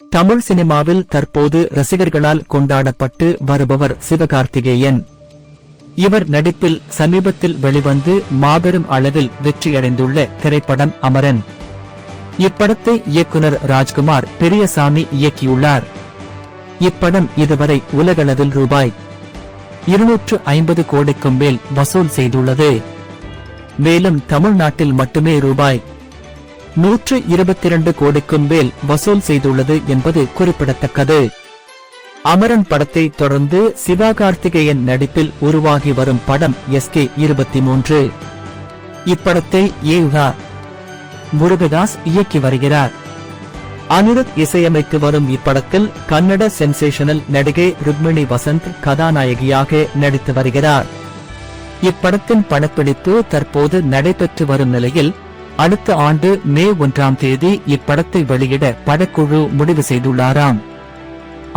தமிழ் சினிமாவில் தற்போது ரசிகர்களால் கொண்டாடப்பட்டு வருபவர் சிவகார்த்திகேயன். இவர் நடிப்பில் சமீபத்தில் வெளிவந்து மாபெரும் அளவில் வெற்றியடைந்துள்ள திரைப்படம் அமரன். இப்படத்தை இயக்குனர் ராஜ்குமார் பெரியசாமி இயக்கியுள்ளார். இப்படம் இதுவரை உலகளவில் ரூபாய் 250 கோடிக்கும் மேல் வசூல் செய்துள்ளது. மேலும் தமிழ்நாட்டில் மட்டுமே ரூபாய் 122 கோடிக்கும் மேல் வசூல் செய்துள்ளது என்பது குறிப்பிடத்தக்கது. அமரன் படத்தை தொடர்ந்து சிவகார்த்திகேயன் நடிப்பில் உருவாகி வரும் படம் SK23. இப்படத்தை A.R. முருகதாஸ் இயக்கி வருகிறார். அனிருத் இசையமைத்து வரும் இப்படத்தில் கன்னட சென்சேஷனல் நடிகை ருக்மிணி வசந்த் கதாநாயகியாக நடித்து வருகிறார். இப்படத்தின் படப்பிடிப்பு தற்போது நடைபெற்று வரும் நிலையில் அடுத்த ஆண்டு மே 1ஆம் தேதி இப்படத்தை வெளியிட படக்குழு முடிவு செய்துள்ளாராம்.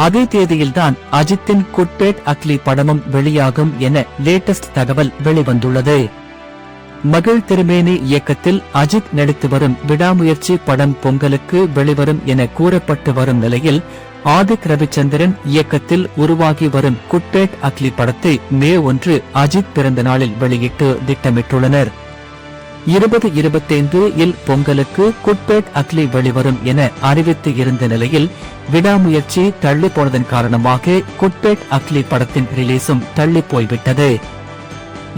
அதே தேதியில்தான் அஜித்தின் குட்பேட் அக்லி படமும் வெளியாகும் என லேட்டஸ்ட் தகவல் வெளிவந்துள்ளது. மகிழ் திருமேனி இயக்கத்தில் அஜித் நடித்து வரும் விடாமுயற்சி படம் பொங்கலுக்கு வெளிவரும் என கூறப்பட்டு வரும் நிலையில் ஆதிக் ரவிச்சந்திரன் இயக்கத்தில் உருவாகி வரும் குட்பேட் அக்லி படத்தை மே 1 அஜித் பிறந்த நாளில் வெளியிட்டு திட்டமிட்டுள்ளனர். 2025 இல் பொங்கலுக்கு குட்பேட் அக்லி வெளிவரும் என அறிவித்து இருந்த நிலையில் விடாமுயற்சி தள்ளி போனதன் காரணமாக குட்பேட் அக்லி படத்தின் ரிலீஸும் தள்ளி போய்விட்டது.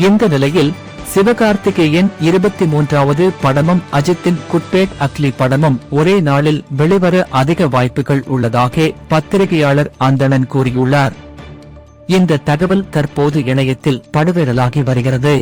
இந்த நிலையில் சிவகார்த்திகேயன் 23வது படமும் அஜித்தின் குட்பேட் அக்லி படமும் ஒரே நாளில் வெளிவர அதிக வாய்ப்புகள் உள்ளதாக பத்திரிகையாளர் அந்தணன் கூறியுள்ளார். இந்த தகவல் தற்போது இணையத்தில் படுவைரலாகி வருகிறது.